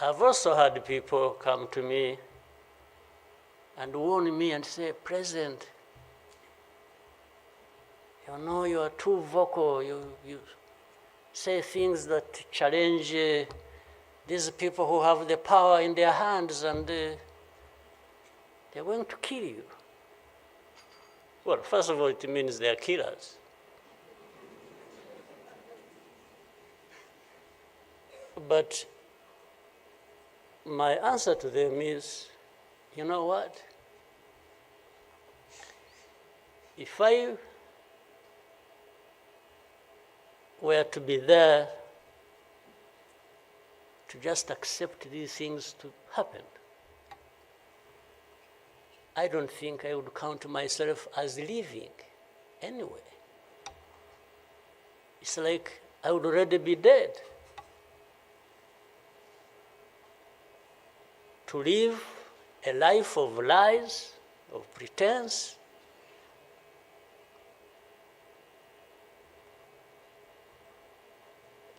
I've also had people come to me and warn me and say, President, you know, you are too vocal. You say things that challenge these people who have the power in their hands, and they're going to kill you. Well, first of all, it means they're killers. But my answer to them is, you know what? If I were to be there to just accept these things to happen, I don't think I would count myself as living anyway. It's like I would already be dead. To live a life of lies, of pretense,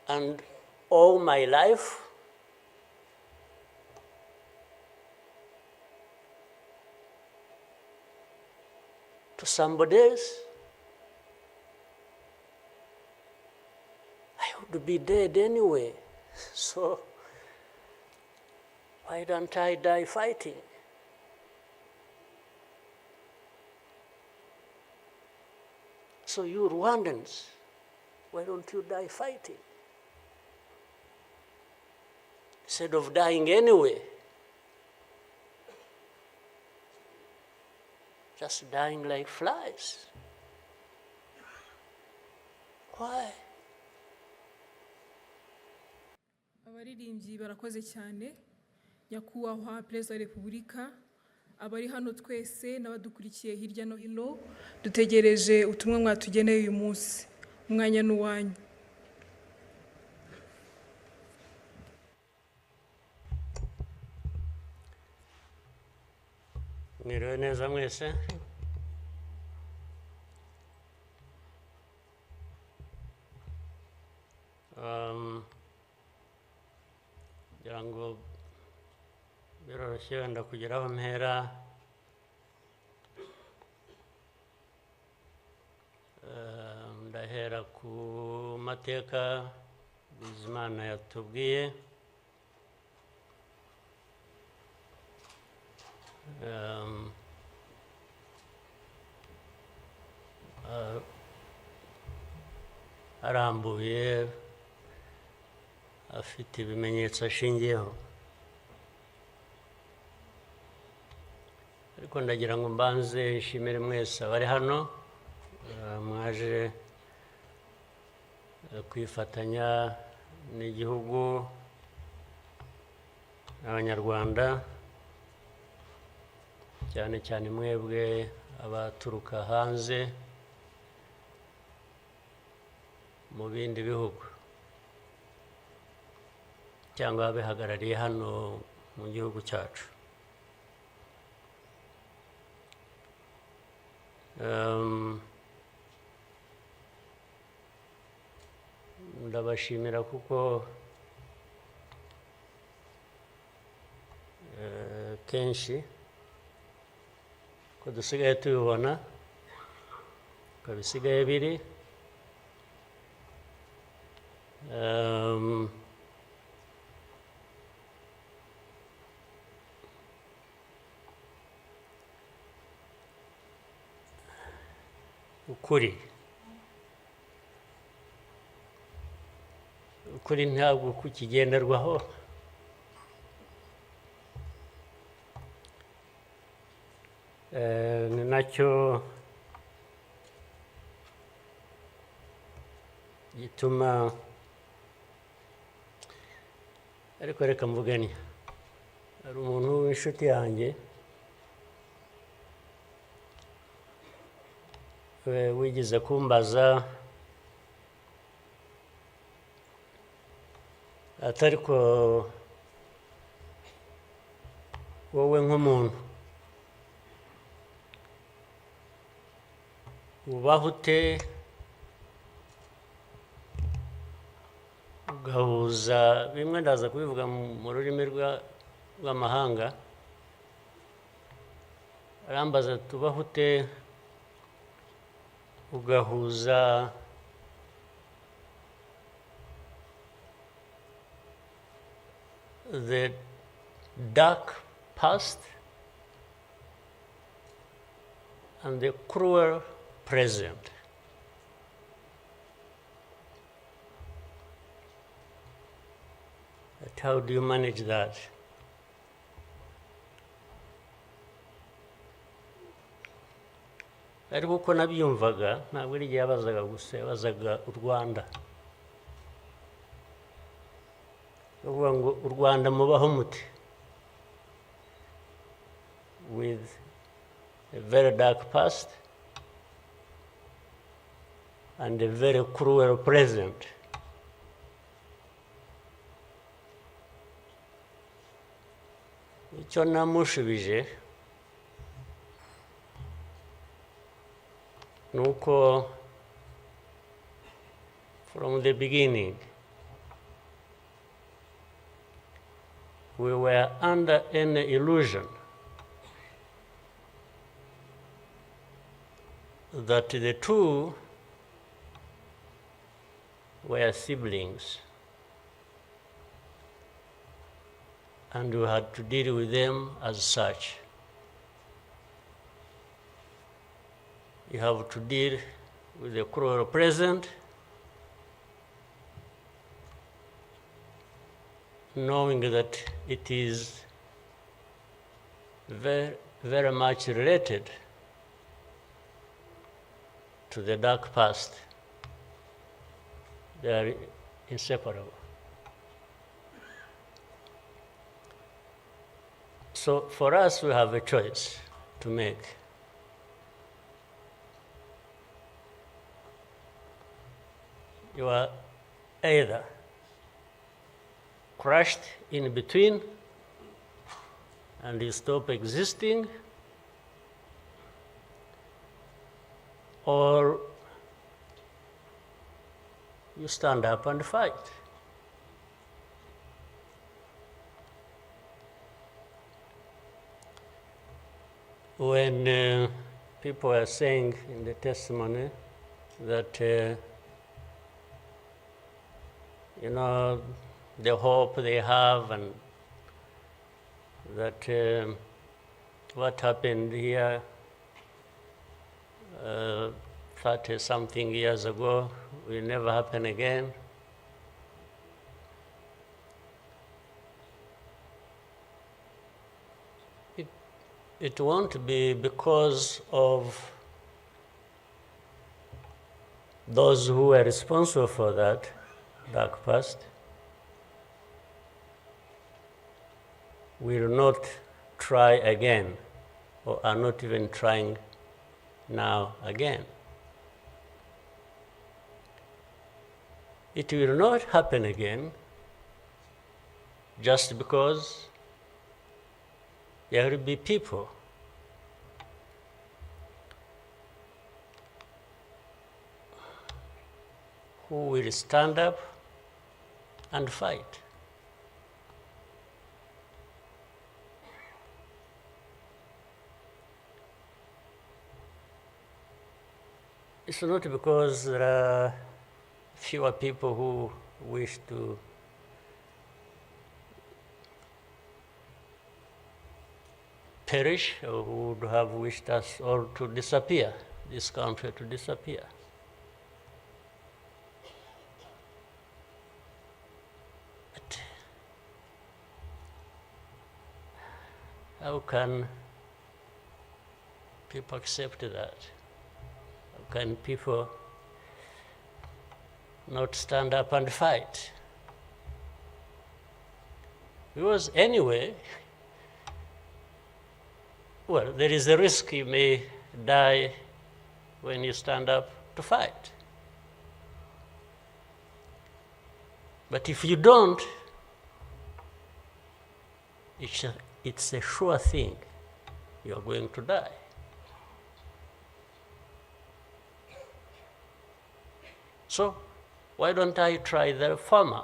and all my life to somebody else, I would be dead anyway. So why don't I die fighting? So you Rwandans, why don't you die fighting? Instead of dying anyway, just dying like flies. Why? Abaririmbyi barakoze cyane. Nyakubahwa Perezida wa Repubulika, abari hano twese n'abadukurikiye hirya no hino, dutegereje ubutumwa mwatugeneye uyu munsi. Umwanya n'uwanyu. Mwiriwe neza mwese. Ngira ngo biroroshye wenda kugira aho mpera. Ndahera ku mateka Bizimana yatubwiye. Arambuye, afite ibimenyetso ashingiyeho. Ariko ndagira ngo mbanze nshimire mwese abari hano, mwaje kwifatanya n'igihugu n'Abanyarwanda, cyane cyane mwebwe abaturuka hanze mu bindi bihugu cyangwa abihagarariye hano mu gihugu cyacu. Ndabashimira kuko kenshi ko dusigaye tubibona ko bisigaye biri ukuri ntabwo kukigenderwaho. Ni nacyo gituma, ariko reka mvugane, hari umuntu w'inshuti yanjye wigeze kumbaza atari ko wowe nk'umuntu ubaho ute ugahuza bimwe ndaza kubivuga mu rurimi rw'amahanga. Arambaza tubaho ute ugahuza the dark past and the cruel present. But how do you manage that? Ariko uko nabyumvaga ntabwo ari igihe yabazaga gusa, yabazaga u Rwanda. Uvuga ngo u Rwanda mubaho muti, with a very dark past and a very cruel present. Icyo namushubije nuko from the beginning we were under any illusion that the two were siblings and we had to deal with them as such. You have to deal with the cruel present, knowing that it is very, very much related to the dark past. They are inseparable. So for us, we have a choice to make. You are either crushed in between and you stop existing, or you stand up and fight. When people are saying in the testimony that you know, the hope they have, and that what happened here 30-something years ago will never happen again. It won't be because of those who were responsible for that dark past will not try again, or are not even trying now again. It will not happen again just because there will be people who will stand up and fight. It's not because there are fewer people who wish to perish, or who would have wished us all to disappear, this country to disappear. But how can people accept that? How can people not stand up and fight? Because anyway, well, there is a risk you may die when you stand up to fight. But if you don't, it's a sure thing you are going to die. So why don't I try the former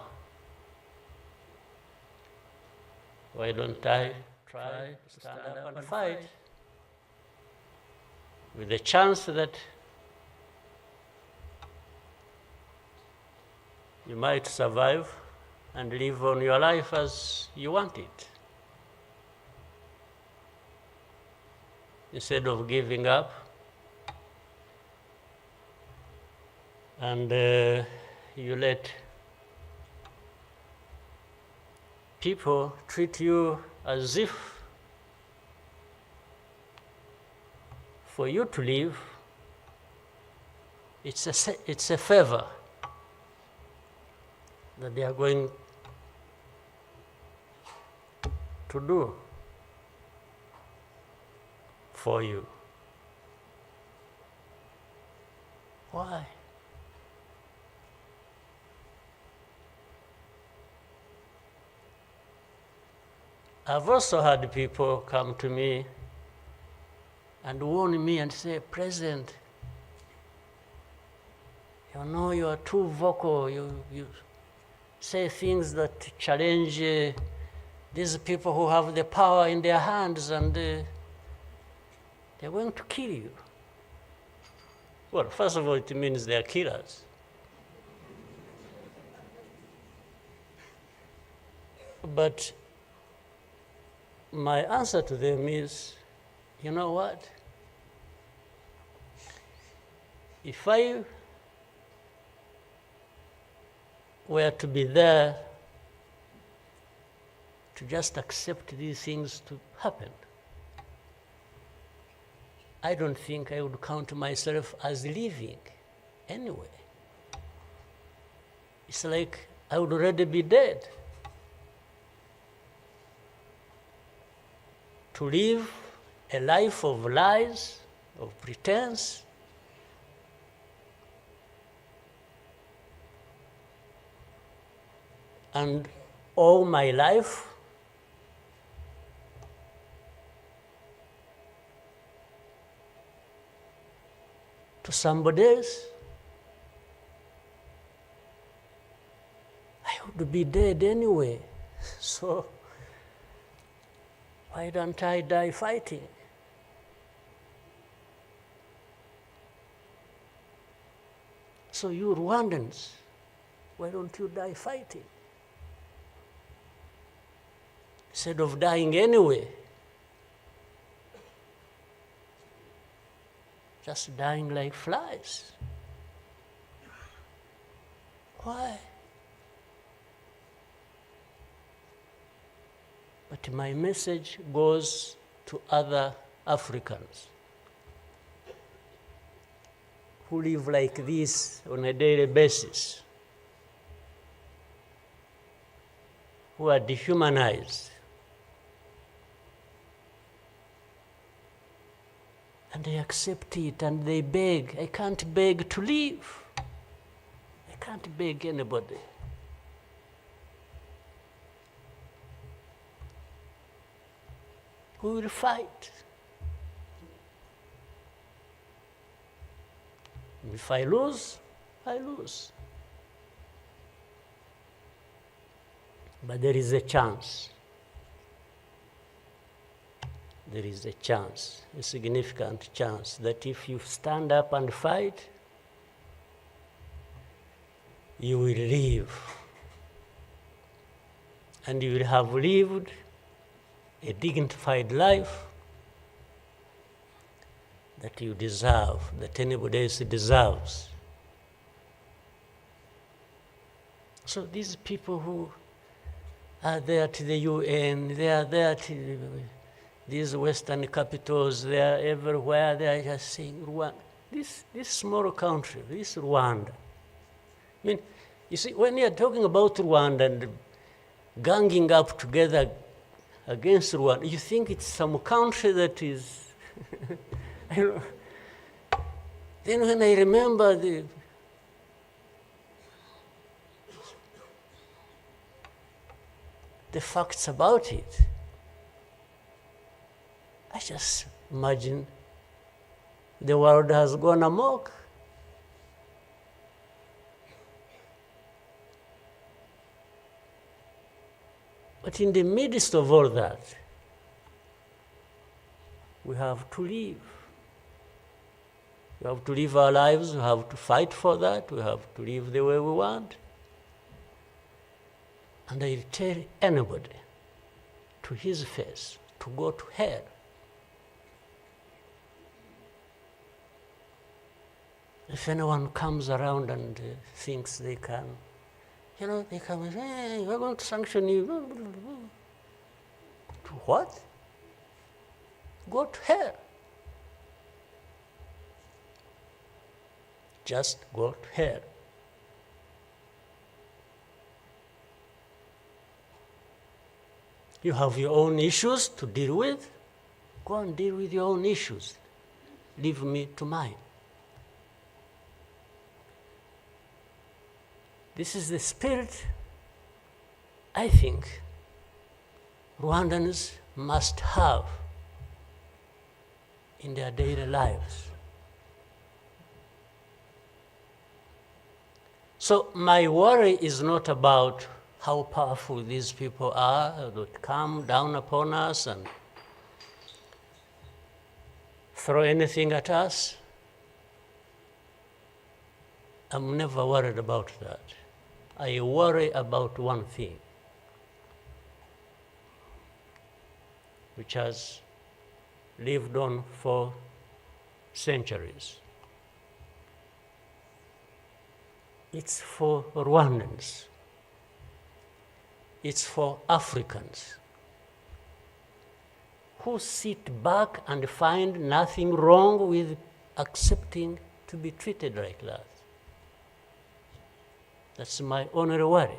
Why don't I try to stand up and fight with the chance that you might survive and live on your life as you want it, instead of giving up and you let people treat you as if for you to live, it's a favor that they are going to do for you. Why? I've also had people come to me and warn me and say, President, you know you are too vocal, you say things that challenge these people who have the power in their hands, and they're going to kill you. Well, first of all, it means they're killers. But my answer to them is, you know what? If I were to be there to just accept these things to happen, I don't think I would count myself as living anyway. It's like I would already be dead. To live a life of lies, of pretense, and all my life to somebody else, I would be dead anyway. So why don't I die fighting? So you Rwandans, why don't you die fighting? Instead of dying anyway, just dying like flies. Why? But my message goes to other Africans who live like this on a daily basis, who are dehumanized. And they accept it and they beg. I can't beg to live. I can't beg anybody. We will fight. If I lose, I lose. But there is a chance. There is a chance, a significant chance, that if you stand up and fight, you will live. And you will have lived a dignified life that you deserve, that anybody else deserves. So these people who are there to the UN, they are there to these Western capitals, they are everywhere, they are just saying, Rwanda, this small country, this Rwanda. I mean, you see, when you are talking about Rwanda and ganging up together against Rwanda, you think it's some country that is, I don't know. Then when I remember the facts about it, I just imagine the world has gone amok. But in the midst of all that, we have to live. We have to live our lives, we have to fight for that, we have to live the way we want. And I tell anybody to his face to go to hell. If anyone comes around and thinks they can, they come and say, hey, we're going to sanction you. To what? Go to hell. Just go to hell. You have your own issues to deal with. Go and deal with your own issues. Leave me to mine. This is the spirit I think Rwandans must have in their daily lives. So my worry is not about how powerful these people are that come down upon us and throw anything at us. I'm never worried about that. I worry about one thing, which has lived on for centuries. It's for Rwandans. It's for Africans who sit back and find nothing wrong with accepting to be treated like that. That's my only worry.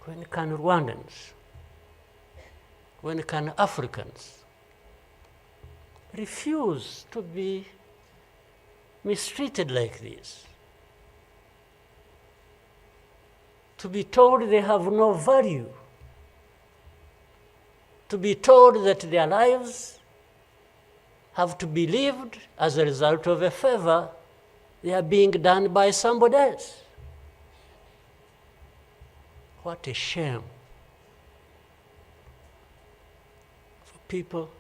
When can Rwandans, when can Africans refuse to be mistreated like this? To be told they have no value, to be told that their lives have to be lived as a result of a favor they are being done by somebody else. What a shame for people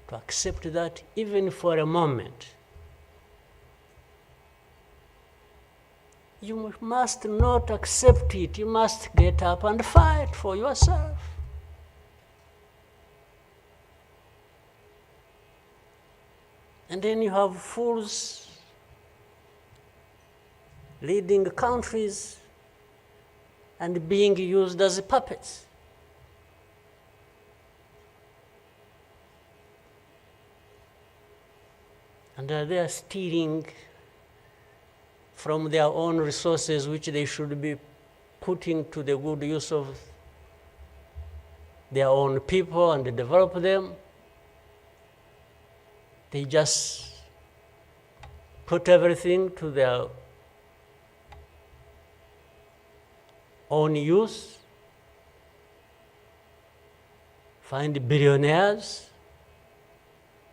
to accept that even for a moment. You must not accept it. You must get up and fight for yourself. And then you have fools leading countries and being used as puppets. And they are stealing from their own resources, which they should be putting to the good use of their own people and develop them. They just put everything to their own use, find billionaires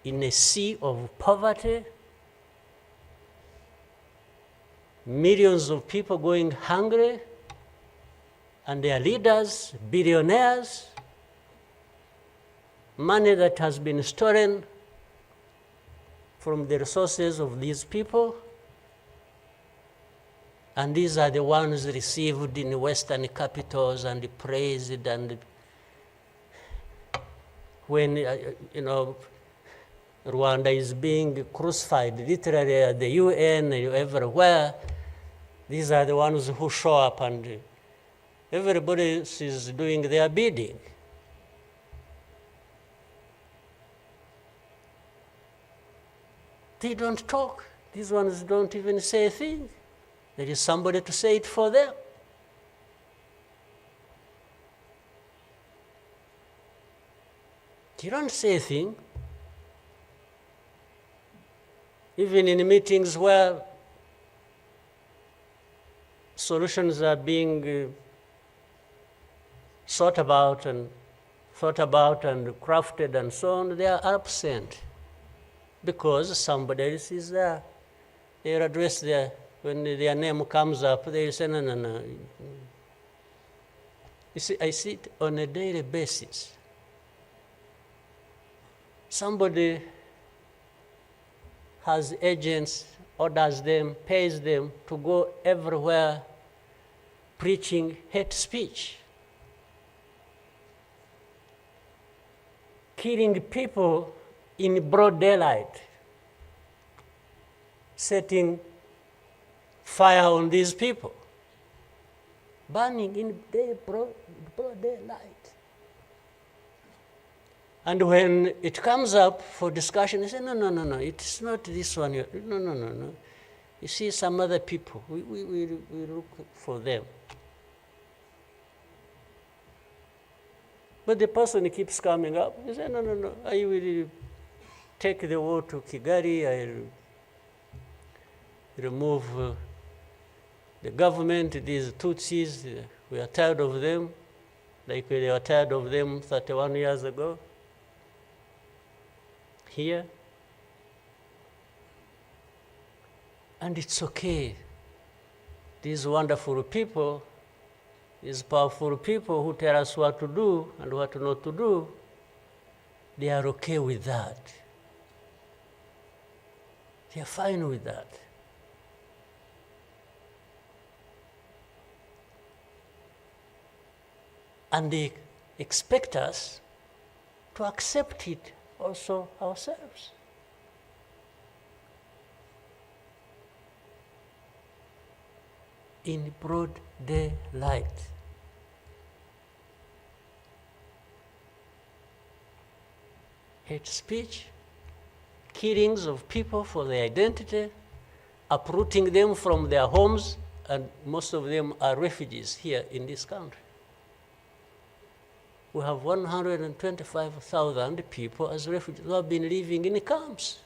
in a sea of poverty, millions of people going hungry, and their leaders, billionaires, money that has been stolen from the resources of these people. And these are the ones received in Western capitals and praised. And when, Rwanda is being crucified, literally at the UN, everywhere, these are the ones who show up and everybody is doing their bidding. They don't talk. These ones don't even say a thing. There is somebody to say it for them. You don't say a thing. Even in meetings where solutions are being thought about and crafted and so on, they are absent because somebody else is there. They will address their when their name comes up, they say, no, no, no. You see, I see it on a daily basis. Somebody has agents, orders them, pays them to go everywhere preaching hate speech, killing people in broad daylight, setting fire on these people, burning in broad daylight. And when it comes up for discussion, they say, no, no, no, no, it's not this one. No, no, no, no. You see some other people, we look for them. But the person keeps coming up. He says, no, no, no, I will take the war to Kigali. I'll remove the government, these Tutsis. We are tired of them, like they were tired of them 31 years ago. Here. And it's okay. These wonderful people, these powerful people who tell us what to do and what not to do, they are okay with that. They are fine with that. And they expect us to accept it also ourselves. In broad daylight. Hate speech, killings of people for their identity, uprooting them from their homes, and most of them are refugees here in this country. We have 125,000 people as refugees who have been living in camps,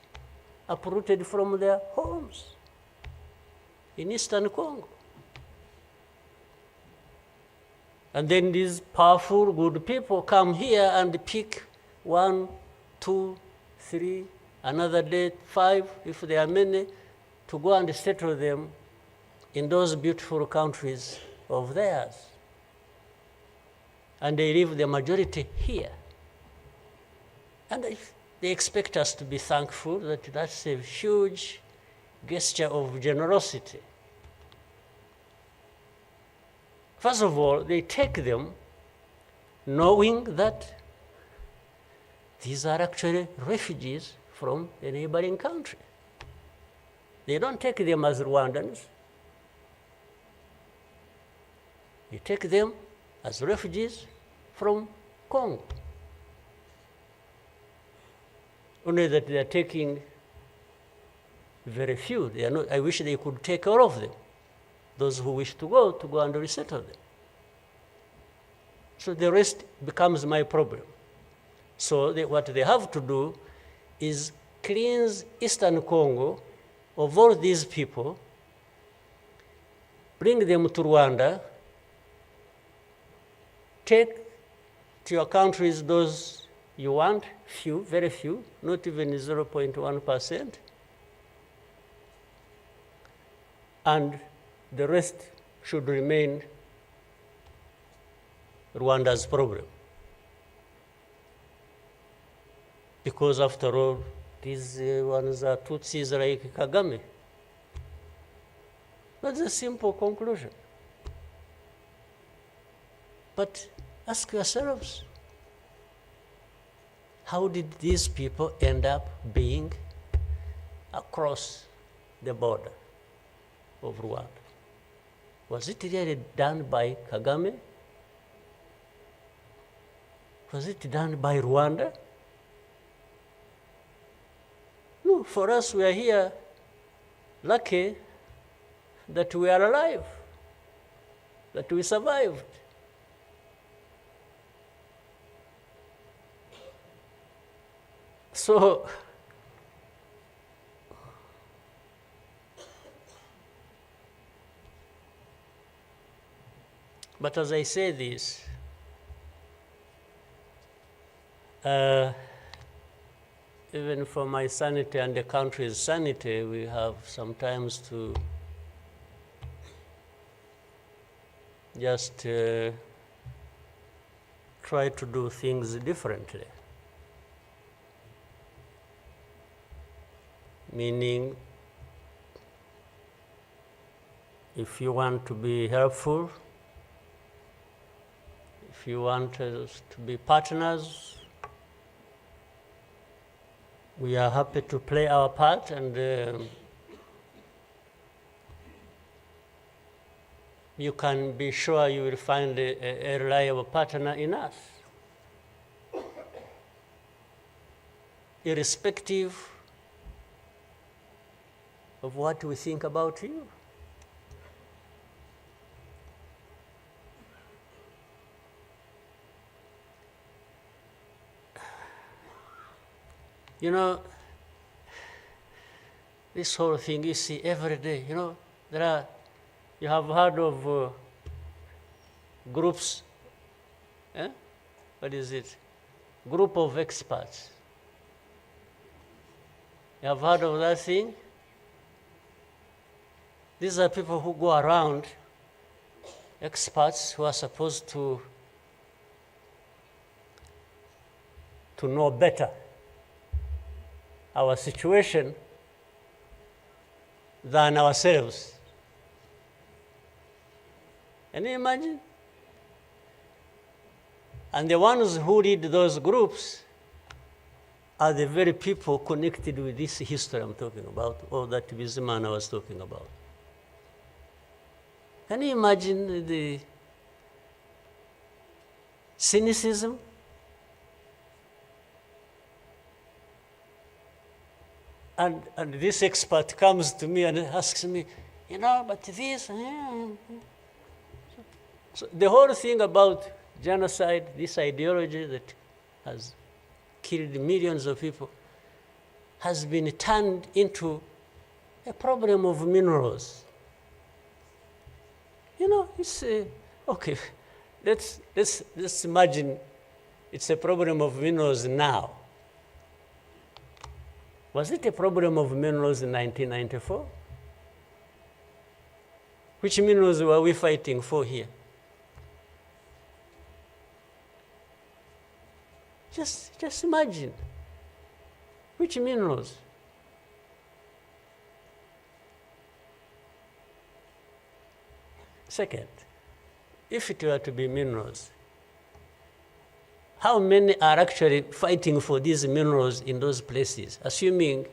uprooted from their homes in eastern Congo. And then these powerful, good people come here and pick 1, 2, 3, another day 5, if there are many, to go and settle them in those beautiful countries of theirs. And they leave the majority here. And they expect us to be thankful that that's a huge gesture of generosity. First of all, they take them knowing that these are actually refugees from a neighboring country. They don't take them as Rwandans. You take them as refugees from Congo. Only that they are taking very few. They are not, I wish they could take all of them. Those who wish to go and resettle them. So the rest becomes my problem. So what they have to do is cleanse Eastern Congo of all these people, bring them to Rwanda, take to your countries those you want, few, very few, not even 0.1%, and the rest should remain Rwanda's problem. Because after all, these ones are Tutsis like Kagame. That's a simple conclusion. But ask yourselves, how did these people end up being across the border of Rwanda? Was it really done by Kagame? Was it done by Rwanda? No, for us, we are here lucky that we are alive, that we survived. So, but as I say this, even for my sanity and the country's sanity, we have sometimes to just try to do things differently. Meaning, if you want to be helpful, if you want us to be partners, we are happy to play our part, and you can be sure you will find a reliable partner in us. Irrespective of what we think about you. You know, this whole thing you see every day, you know, you have heard of groups, what is it? Group of experts. You have heard of that thing? These are people who go around, experts who are supposed to know better our situation than ourselves. Can you imagine? And the ones who lead those groups are the very people connected with this history I'm talking about, or that Bizimana was talking about. Can you imagine the cynicism? And this expert comes to me and asks me, you know, but this. So the whole thing about genocide, this ideology that has killed millions of people, has been turned into a problem of minerals. You know, it's okay. Let's imagine it's a problem of minerals now. Was it a problem of minerals in 1994? Which minerals were we fighting for here? Just imagine. Which minerals? Second, if it were to be minerals, how many are actually fighting for these minerals in those places? Assuming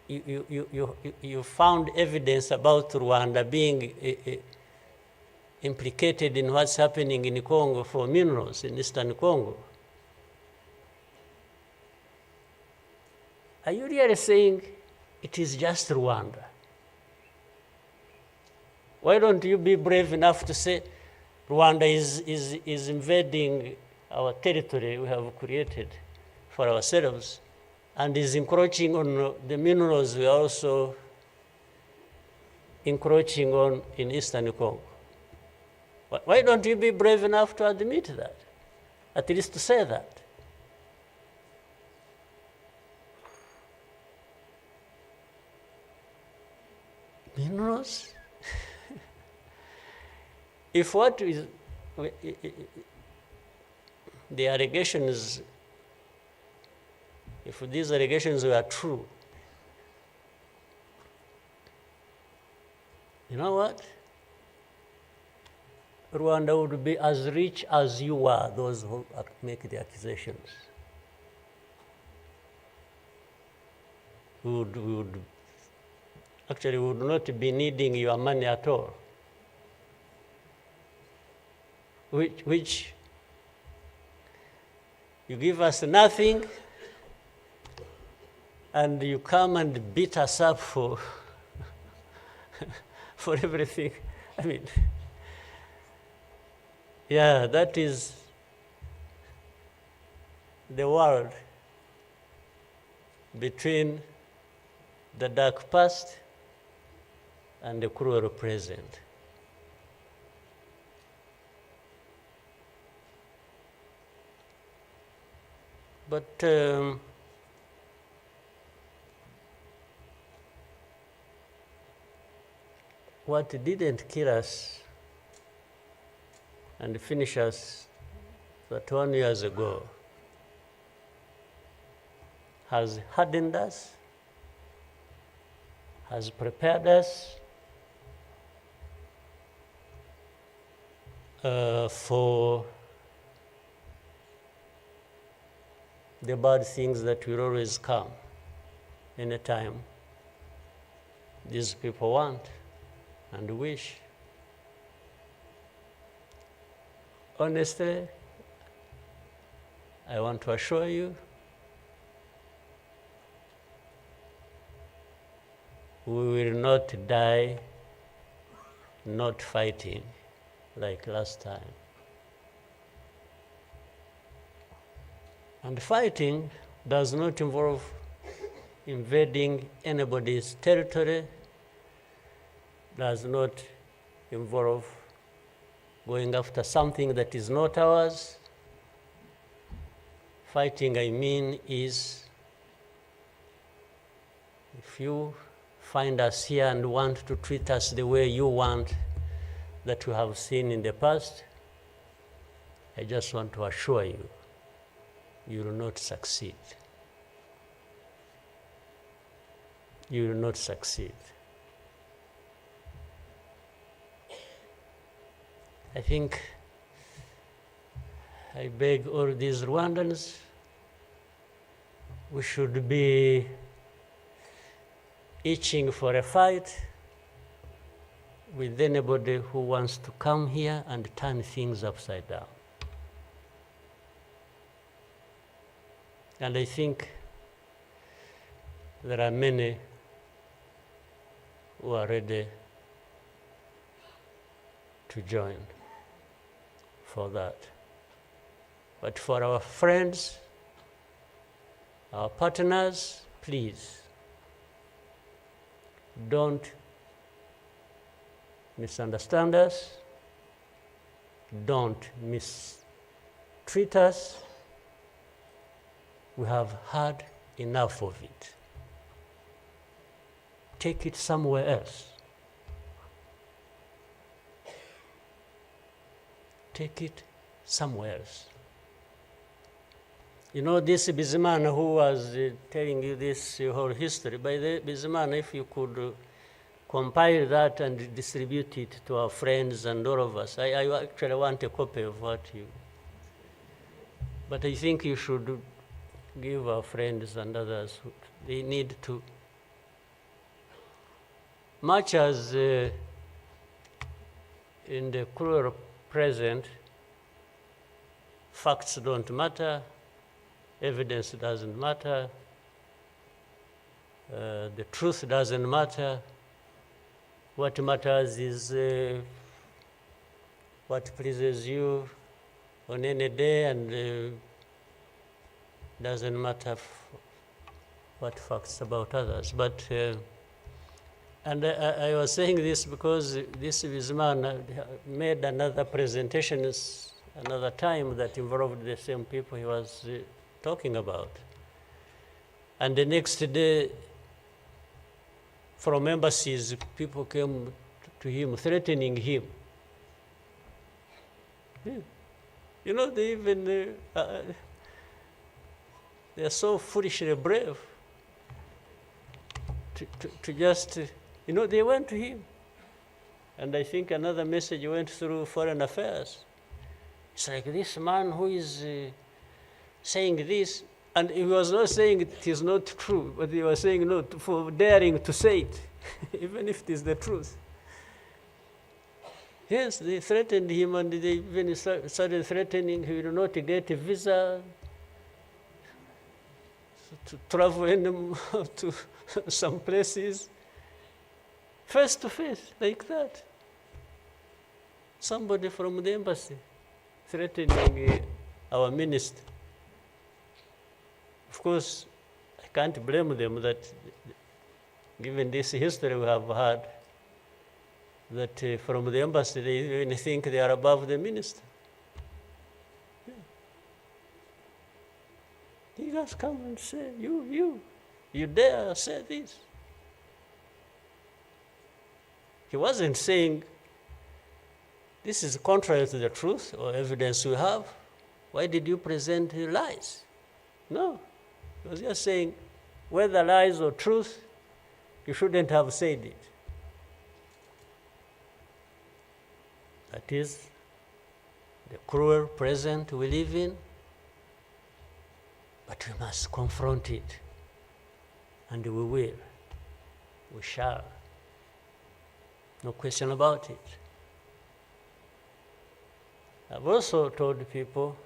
you found evidence about Rwanda being implicated in what's happening in Congo for minerals in Eastern Congo. Are you really saying it is just Rwanda? Why don't you be brave enough to say Rwanda is invading our territory we have created for ourselves and is encroaching on the minerals we are also encroaching on in Eastern Congo? Why don't you be brave enough to admit that? At least to say that. Minerals? If what is the allegations, if these allegations were true, you know what? Rwanda would be as rich as you are, those who make the accusations. We would not be needing your money at all. Which you give us nothing and you come and beat us up for for everything. I mean, yeah, that is the world between the dark past and the cruel present. But what didn't kill us and finish us that 1 year ago has hardened us, has prepared us for the bad things that will always come anytime these people want and wish. Honestly, I want to assure you, we will not die not fighting like last time. And fighting does not involve invading anybody's territory, does not involve going after something that is not ours. Fighting, I mean, is if you find us here and want to treat us the way you want that you have seen in the past, I just want to assure you, you will not succeed. You will not succeed. I think I beg all these Rwandans, we should be itching for a fight with anybody who wants to come here and turn things upside down. And I think there are many who are ready to join for that. But for our friends, our partners, please, don't misunderstand us, don't mistreat us. We have had enough of it. Take it somewhere else. Take it somewhere else. You know, this Bizimana who was telling you this whole history, by the Bizimana, if you could compile that and distribute it to our friends and all of us. I actually want a copy of what you... But I think you should give our friends and others, they need to... Much as in the cruel present, facts don't matter, evidence doesn't matter, the truth doesn't matter. What matters is what pleases you on any day, and doesn't matter what facts about others. But and I was saying this because this man made another presentation another time that involved the same people he was talking about. And the next day, from embassies, people came to him, threatening him. Yeah. You know, they even, they are so foolishly brave to just, you know, they went to him. And I think another message went through Foreign Affairs. It's like this man who is saying this, and he was not saying it is not true, but he was saying no for daring to say it, even if it is the truth. Yes, they threatened him, and they even started threatening he will not get a visa to travel to some places, face to face, like that. Somebody from the embassy threatening our minister. Of course, I can't blame them that, given this history we have had, that from the embassy they even think they are above the minister. Yeah. He just come and say, you dare say this. He wasn't saying, this is contrary to the truth or evidence we have. Why did you present lies? No, he was just saying, whether lies or truth, you shouldn't have said it. That is the cruel present we live in, but we must confront it, and we will. We shall. No question about it. I've also told people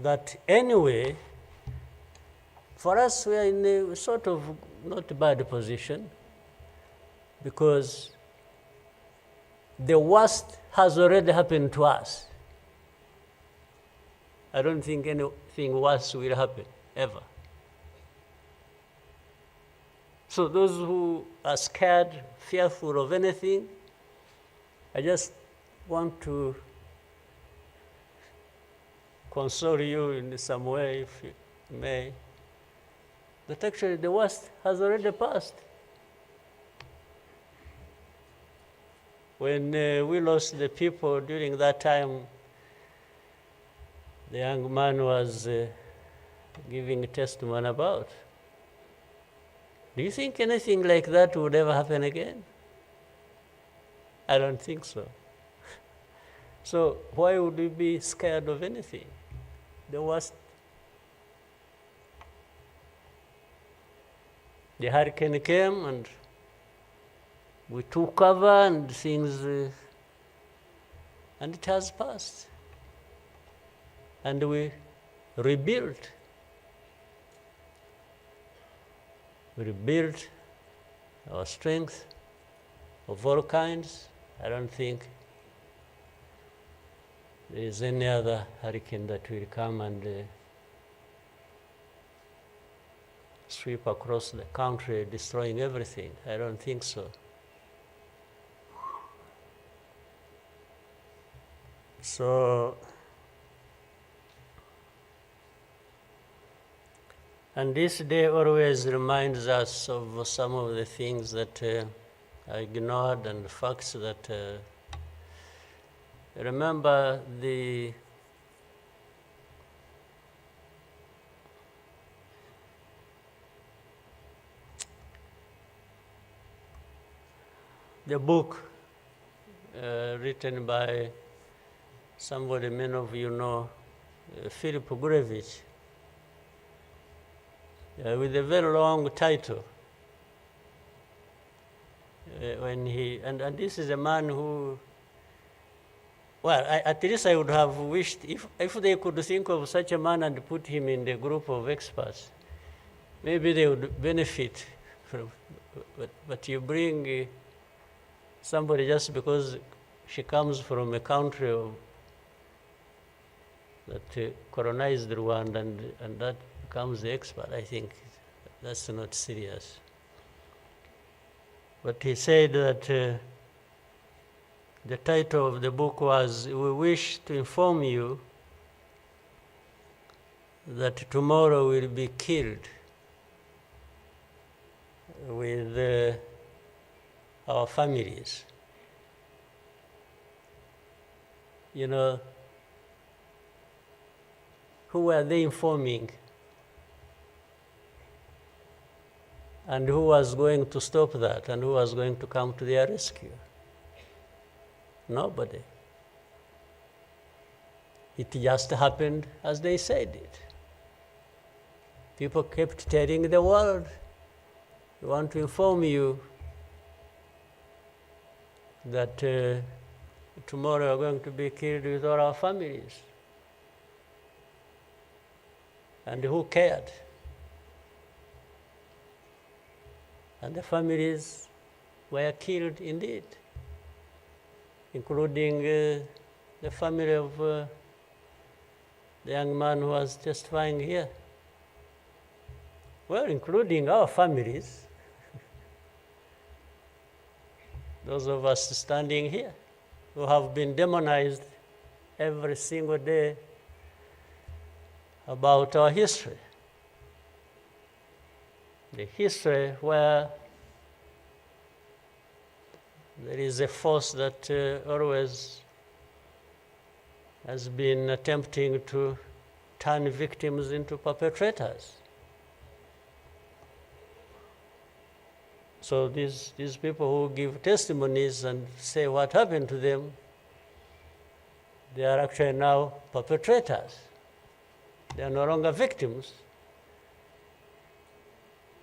that anyway, for us, we are in a sort of not bad position, because the worst has already happened to us. I don't think anything worse will happen, ever. So those who are scared, fearful of anything, I just want to console you in some way, if you may, that actually the worst has already passed. When we lost the people during that time, the young man was giving a testimony about. Do you think anything like that would ever happen again? I don't think so. So why would we be scared of anything? The worst. The hurricane came and we took cover and things, and it has passed. And we rebuilt. We rebuilt our strength of all kinds. I don't think there is any other hurricane that will come and sweep across the country, destroying everything. I don't think so. So, and this day always reminds us of some of the things that I ignored and the facts that remember the book written by somebody many of you know, Philip Gurevich, with a very long title. And this is a man who, well, at least I would have wished if they could think of such a man and put him in the group of experts, maybe they would benefit from, but you bring somebody just because she comes from a country that colonized Rwanda and that becomes the expert. I think that's not serious. But he said that the title of the book was, "We wish to inform you that tomorrow will be killed with our families." You know, who were they informing? And who was going to stop that? And who was going to come to their rescue? Nobody. It just happened as they said it. People kept telling the world, "We want to inform you that tomorrow we're going to be killed with all our families." And who cared? And the families were killed indeed, including the family of the young man who was testifying here. Well, including our families, those of us standing here who have been demonized every single day about our history. The history where there is a force that always has been attempting to turn victims into perpetrators. So these people who give testimonies and say what happened to them, they are actually now perpetrators. They are no longer victims.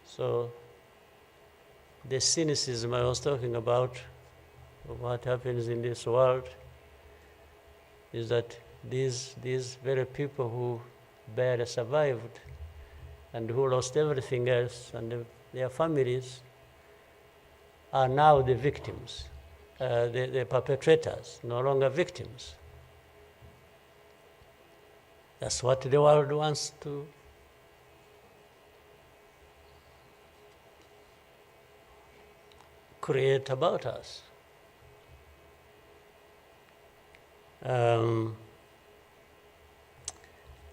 So the cynicism I was talking about of what happens in this world is that these very people who barely survived and who lost everything else and their families are now the victims, the perpetrators, no longer victims. That's what the world wants to create about us.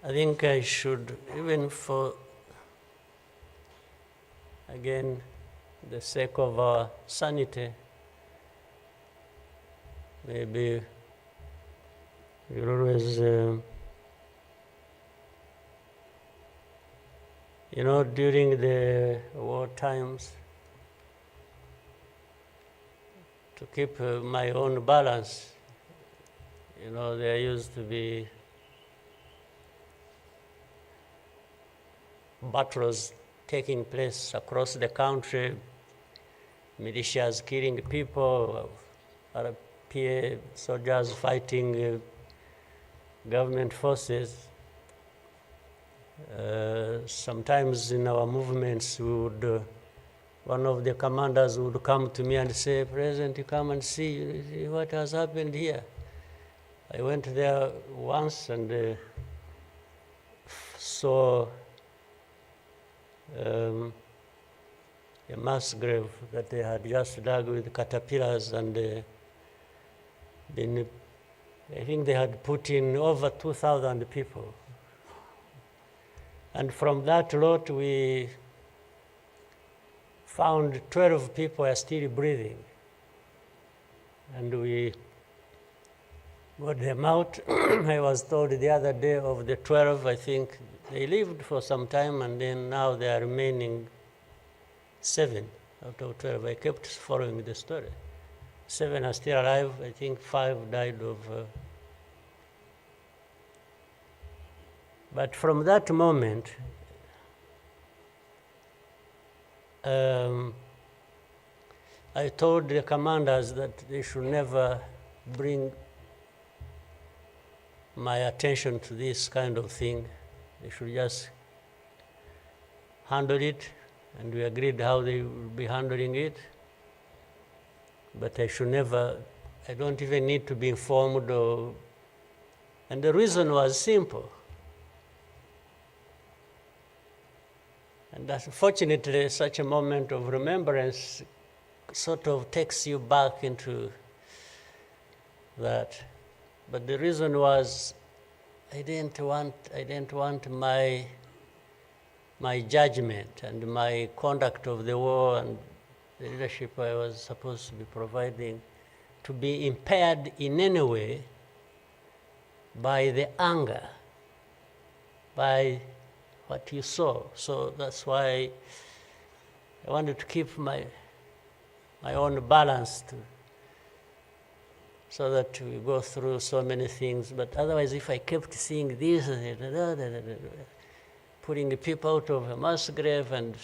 I think I should, even for, again, the sake of our sanity, maybe we'll always, during the war times, to keep my own balance, there used to be battles taking place across the country, militias killing people, RPA soldiers fighting government forces. Sometimes in our movements, one of the commanders would come to me and say, "President, you come and see what has happened here." I went there once and saw a mass grave that they had just dug with caterpillars, and I think they had put in over 2,000 people. And from that lot, we found 12 people are still breathing. And we got them out. I was told the other day of the 12, I think they lived for some time, and then now there are remaining 7 out of 12. I kept following the story. 7 are still alive. I think 5 died of... But from that moment, I told the commanders that they should never bring my attention to this kind of thing. They should just handle it, and we agreed how they would be handling it. But I should never, I don't even need to be informed or, and the reason was simple. And unfortunately, such a moment of remembrance sort of takes you back into that. But the reason was I didn't want my judgment and my conduct of the war and the leadership I was supposed to be providing to be impaired in any way by the anger, by what you saw. So that's why I wanted to keep my own balance so that we go through so many things. But otherwise, if I kept seeing this, putting the people out of a mass grave, and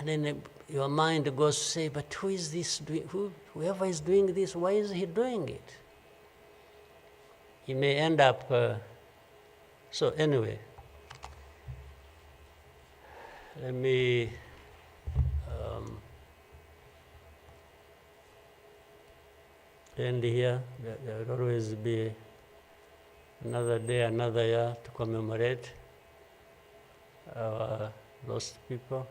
then your mind goes to say, but who is this doing? Whoever is doing this, why is he doing it? He may end up. So anyway, let me end here. There will always be another day, another year to commemorate our lost people.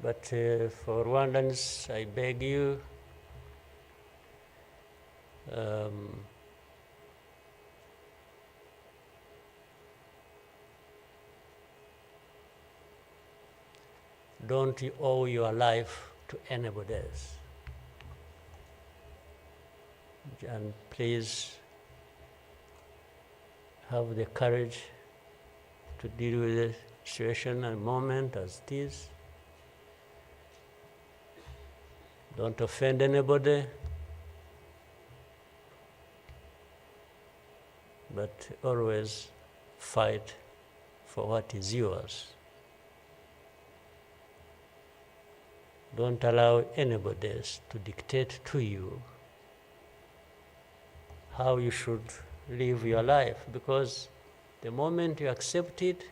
But for Rwandans, I beg you, don't owe your life to anybody else. and please have the courage to deal with the situation and moment as it is. Don't offend anybody, but always fight for what is yours. Don't allow anybody else to dictate to you how you should live your life, because the moment you accept it,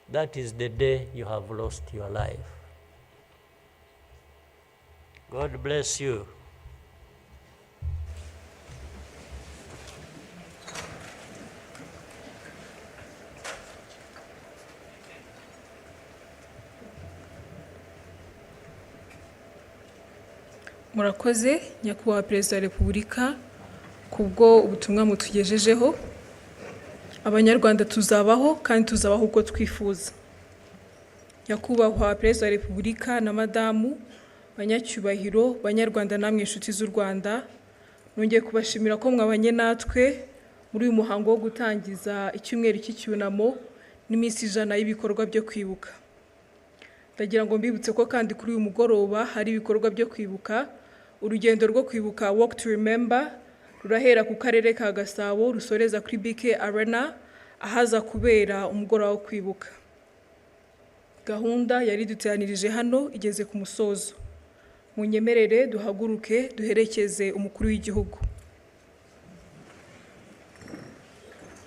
that is the day you have lost your life. God bless you. Murakoze nyakubahwa Perezida wa Repubulika kubwo ubutumwa mutugejejeho. Abanyarwanda tuzabaho kandi tuzabaho uko twifuza. Nyakubahwa Perezida wa Repubulika na Madamu, banyacyubahiro, Banyarwanda namwe inshuti z'u Rwanda, nongeye kubashimira ko mwabanye natwe muri uyu muhango wo gutangiza icyumweru cy'icyunamo n'iminsi 100 y'ibikorwa byo kwibuka. Ndagira ngo mbibutse ko kandi kuri uyu mugoroba hari ibikorwa byo kwibuka. Urugendo rwo kwibuka Walk to Remember rurahera ku karere ka Gasabo rusoreza kuri BK Arena ahaza kubera umugoroba wo kwibuka. Gahunda yari duteranirije hano igeze ku musozo. Munyemerere duhaguruke duherekeze umukuru w'igihugu.